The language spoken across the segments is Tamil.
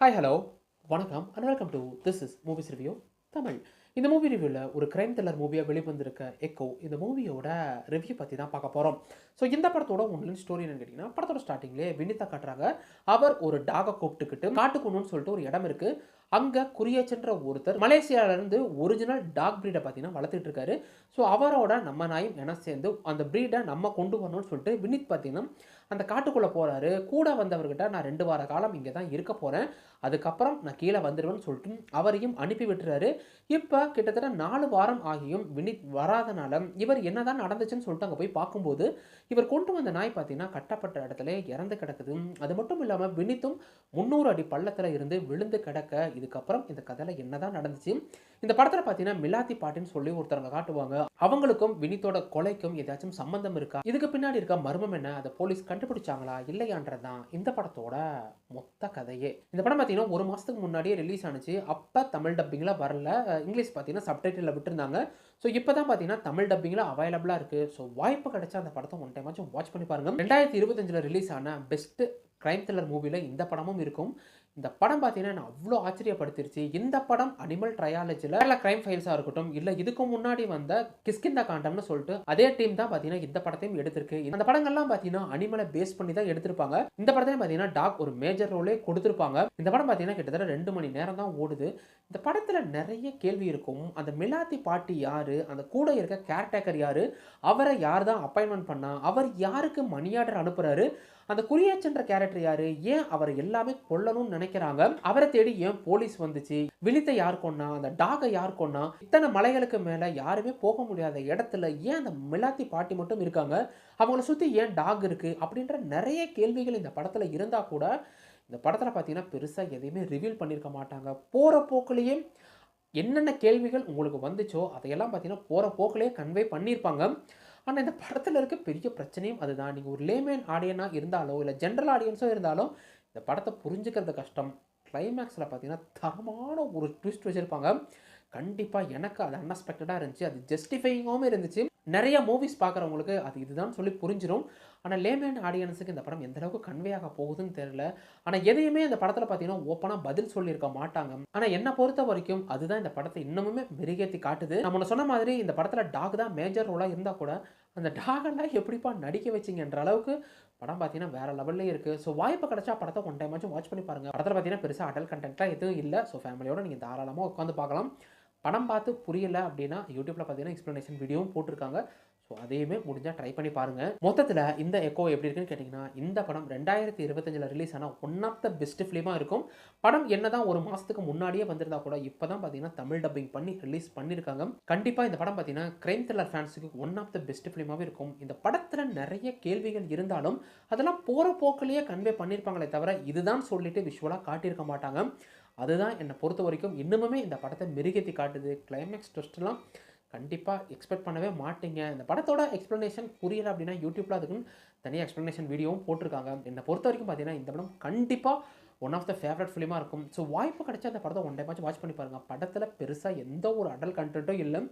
ஹாய் ஹலோ வணக்கம் and welcome to this is movies review Tamil. இந்த மூவி ரிவ்யூவில் ஒரு கிரைம் த்ரில்லர் மூவியாக வெளிவந்திருக்க எக்கோ இந்த மூவியோட ரிவ்யூ பற்றி தான் பார்க்க போகிறோம். ஸோ இந்த படத்தோட ஒன்லைன் ஸ்டோரி என்னன்னு கேட்டிங்கன்னா, படத்தோட ஸ்டார்டிங்லேயே வினிதா காட்டுறாங்க. அவர் ஒரு டாகை கூப்பிட்டுக்கிட்டு காட்டுக்குணுன்னு சொல்லிட்டு ஒரு இடம் இருக்குது. அங்கே குறியச்சன்ற ஒருத்தர் மலேசியாவிலேருந்து ஒரிஜினல் டாக் ப்ரீடை பார்த்தீங்கன்னா வளர்த்துட்டு இருக்காரு. ஸோ அவரோட நம்ம நாயும் என சேர்ந்து அந்த ப்ரீடை நம்ம கொண்டு வரணும்னு சொல்லிட்டு வினித் பார்த்தீங்கன்னா அந்த காட்டுக்குள்ளே போகிறாரு. கூட வந்தவர்கிட்ட நான் 2 வார காலம் இங்கே தான் இருக்க போகிறேன், அதுக்கப்புறம் நான் கீழே வந்துடுவேன்னு சொல்லிட்டு அவரையும் அனுப்பி விட்டுறாரு. இப்போ கிட்டத்தட்ட 4 வாரம் ஆகியும் வினித் வராதனால இவர் என்னதான் நடந்துச்சுன்னு சொல்லிட்டு அங்கே போய் பார்க்கும்போது இவர் கொண்டு வந்த நாய் பார்த்தீங்கன்னா கட்டப்பட்ட இடத்துல இறந்து கிடக்குது. அது மட்டும் இல்லாமல் வினித்தும் 300 அடி பள்ளத்தில் இருந்து விழுந்து கிடக்க. இதுக்கப்புறம் இந்த கதையில் என்னதான் நடந்துச்சு, இந்த படத்தில் பார்த்தீங்கன்னா மிலாத்தி பாட்டின்னு சொல்லி ஒருத்தவங்க காட்டுவாங்க. அவங்களுக்கும் வினித்தோட கொலைக்கும் ஏதாச்சும் சம்பந்தம் இருக்கா, இதுக்கு பின்னாடி இருக்க மர்மம் என்ன, அதை போலீஸ் கண்டுபிடிச்சாங்களா இல்லையான்றதான் இந்த படத்தோட மொத்த கதையே. இந்த படம் பார்த்தீங்கன்னா 1 மாதத்துக்கு முன்னாடியே ரிலீஸ் ஆனிச்சு. அப்போ தமிழ் டப்பிங்கில் வரல, இங்கிலீஷ் பார்த்தீங்கன்னா சப்டைட்டில் விட்டுருந்தாங்க. ஸோ இப்போ தான் பார்த்தீங்கன்னா தமிழ் டப்பிங்கில் அவைலபிளாக இருக்குது. ஸோ வாய்ப்பு கிடைச்சா அந்த படத்தை ஒன் டைமாச்சும் வாட்ச் பண்ணி பாருங்கள். 2025 ரிலீஸ் ஆன பெஸ்ட் கிரைம் த்ரில்லர் மூவியில் இந்த படமும் இருக்கும். இந்த படம் பார்த்தீங்கன்னா நான் அவ்வளோ ஆச்சரியப்படுத்திருச்சு. இந்த படம் அனிமல் ட்ரையாலஜியில் இல்லை கிரைம் ஃபைல்ஸாக இருக்கட்டும், இல்லை இதுக்கு முன்னாடி வந்த கிஷ்கிந்தா காண்டம்னு சொல்லிட்டு அதே டீம் தான் பார்த்தீங்கன்னா இந்த படத்தையும் எடுத்திருக்கு. இந்த படங்கள்லாம் பார்த்தீங்கன்னா அனிமலை பேஸ் பண்ணி தான் எடுத்திருப்பாங்க. இந்த படத்தையும் பார்த்தீங்கன்னா டாக் ஒரு மேஜர் ரோலே கொடுத்துருப்பாங்க. இந்த படம் பார்த்தீங்கன்னா கிட்டத்தட்ட 2 மணி நேரம் தான் ஓடுது. இந்த படத்தில் நிறைய கேள்வி இருக்கும். அந்த மிலாத்தி பாட்டி யாரு, அந்த கூட இருக்க கேர்டேக்கர் யாரு, அவரை யார் தான் அப்பாயின்மெண்ட் பண்ணா, அவர் யாருக்கு மணி ஆர்டர் அனுப்புறாரு, அந்த குறியாச்சன்ற கேரக்டர் யாரு, ஏன் அவர் எல்லாமே கொல்லணும்னு நினைக்கிறாங்க, அவரை தேடி ஏன் போலீஸ் வந்துச்சு, வினித்தை யார் கொன்னா, அந்த டாகை யார் கொன்னா, இத்தனை மலைகளுக்கு மேல யாருமே போக முடியாத இடத்துல ஏன் அந்த மிலாத்தி பாட்டி மட்டும் இருக்காங்க, அவங்கள சுத்தி ஏன் டாக் இருக்கு, அப்படின்ற நிறைய கேள்விகள் இந்த படத்துல இருந்தா கூட இந்த படத்துல பார்த்தீங்கன்னா பெருசா எதையுமே ரிவீல் பண்ணியிருக்க மாட்டாங்க. போற போக்குலயே என்னென்ன கேள்விகள் உங்களுக்கு வந்துச்சோ அதையெல்லாம் பார்த்தீங்கன்னா போற போக்குலயே கன்வே பண்ணியிருப்பாங்க. ஆனால் இந்த படத்தில் இருக்க பெரிய பிரச்சனையும் அதுதான். நீங்கள் ஒரு லேமேன் ஆடியனாக இருந்தாலோ இல்லை ஜென்ரல் ஆடியன்ஸோ இருந்தாலும் இந்த படத்தை புரிஞ்சுக்கிறது கஷ்டம். கிளைமேக்ஸில் பார்த்தீங்கன்னா தரமான ஒரு ட்விஸ்ட் வச்சுருப்பாங்க. கண்டிப்பாக எனக்கு அது அன்எக்ஸ்பெக்டடாக இருந்துச்சு, அது ஜஸ்டிஃபைங்காகவும் இருந்துச்சு. நிறைய மூவிஸ் பார்க்குறவங்களுக்கு அது இதுதான் சொல்லி புரிஞ்சிடும். ஆனால் லேமேன் ஆடியன்ஸுக்கு இந்த படம் எந்த அளவுக்கு கன்வே ஆக போகுதுன்னு தெரியல. ஆனால் எதையுமே இந்த படத்தில் பார்த்தீங்கன்னா ஓப்பனாக பதில் சொல்லியிருக்க மாட்டாங்க. ஆனால் என்னை பொறுத்த வரைக்கும் அதுதான் இந்த படத்தை இன்னமுமே மெருகேற்றி காட்டுது. நம்ம சொன்ன மாதிரி இந்த படத்தில் டாக் தான் மேஜர் ரோலாக இருந்தால் கூட அந்த டாகெல்லாம் எப்படிப்பா நடிக்க வச்சிங்கன்ற அளவுக்கு படம் பார்த்தீங்கன்னா வேறு லெவல்லே இருக்குது. ஸோ வாய்ப்பு கிடைச்சா படத்தை ஒன் டைமாச்சும் வாட்ச் பண்ணி பாருங்கள். படத்தில் பார்த்தீங்கன்னா பெருசாக அடல் கண்டென்ட்டாக எதுவும் இல்லை. ஸோ ஃபேமிலியோடு நீங்கள் தாராளமாக உட்காந்து பார்க்கலாம். படம் பார்த்து புரியல அப்படின்னா யூடியூப்பில் பார்த்தீங்கன்னா எக்ஸ்ப்ளனேஷன் வீடியோவும் போட்டிருக்காங்க. ஸோ அதையுமே முடிஞ்சால் ட்ரை பண்ணி பாருங்கள். மொத்தத்தில் இந்த எக்கோ எப்படி இருக்குன்னு கேட்டிங்கன்னா, இந்த படம் 2025 ரிலீஸ் ஆனால் ஒன் ஆஃப் த பெஸ்ட் ஃபிலிமாக இருக்கும். படம் என்ன தான் 1 மாதத்துக்கு முன்னாடியே வந்திருந்தா கூட இப்போ தான் பார்த்தீங்கன்னா தமிழ் டப்பிங் பண்ணி ரிலீஸ் பண்ணியிருக்காங்க. கண்டிப்பாக இந்த படம் பார்த்தீங்கன்னா கிரைம் த்ரில்லர் ஃபேன்ஸுக்கு ஒன் ஆஃப் த பெஸ்ட் ஃபிலிமாகவே இருக்கும். இந்த படத்தில் நிறைய கேள்விகள் இருந்தாலும் அதெல்லாம் போகிற போக்கிலேயே கன்வே பண்ணியிருப்பாங்களே தவிர இதுதான் சொல்லிட்டு விஷுவலாக காட்டியிருக்க மாட்டாங்க. அதுதான் என்னை பொறுத்த வரைக்கும் இன்னுமே இந்த படத்தை மெருகேற்றி காட்டுது. கிளைமேக்ஸ் ட்விஸ்ட்லாம் கண்டிப்பாக எக்ஸ்பெக்ட் பண்ணவே மாட்டீங்க. இந்த படத்தோட எக்ஸ்ப்ளனேஷன் புரியலை அப்படின்னா யூடியூப்பில் அதுக்குன்னு தனியாக எக்ஸ்ப்ளனேஷன் வீடியோவும் போட்டிருக்காங்க. என்னை பொறுத்த வரைக்கும் பார்த்தீங்கன்னா இந்த படம் கண்டிப்பாக ஒன் ஆஃப் த ஃபேவரட் ஃபிலிமாக இருக்கும். ஸோ வாய்ப்பு கிடைச்சா அந்த படத்தை ஒன் டைமாச்சும் வாட்ச் பண்ணி பாருங்கள். படத்தில் பெருசாக எந்த ஒரு அடல் கண்டென்ட்டும் இல்லை.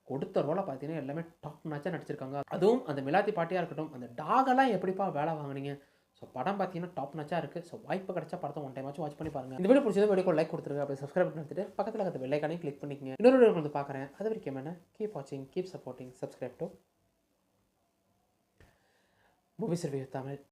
கொடுத்த ரோலை பார்த்தீங்கன்னா எல்லாமே டாப் நாச்சாக நடிச்சிருக்காங்க. அதுவும் அந்த மிலாத்தி பாட்டியாக இருக்கட்டும், அந்த டாகெல்லாம் எப்படிப்பா வேலை வாங்கினீங்க. ஸோ படம் பார்த்தீங்கன்னா டாப் நாச்சாக இருக்குது. ஸோ வாய்ப்பு கிடைச்சா படத்தை ஒன் டைமாச்சும் வாட்ச் பண்ணி பாருங்கள். இந்த வீடியோ பிடிச்சது வீடியோ லைக் கொடுத்துருங்க, அப்படி சப்ஸ்கிரைப் பண்ணிட்டு பக்கத்தில் இருக்கிற பெல் ஐகானையும் கிளிக் பண்ணிக்கங்க. இன்னொரு வீடியோ வந்து பார்க்குறேன். அது வரைக்கும் என்ன, கீப் வாட்சிங், keep supporting, subscribe to movies review Tamil.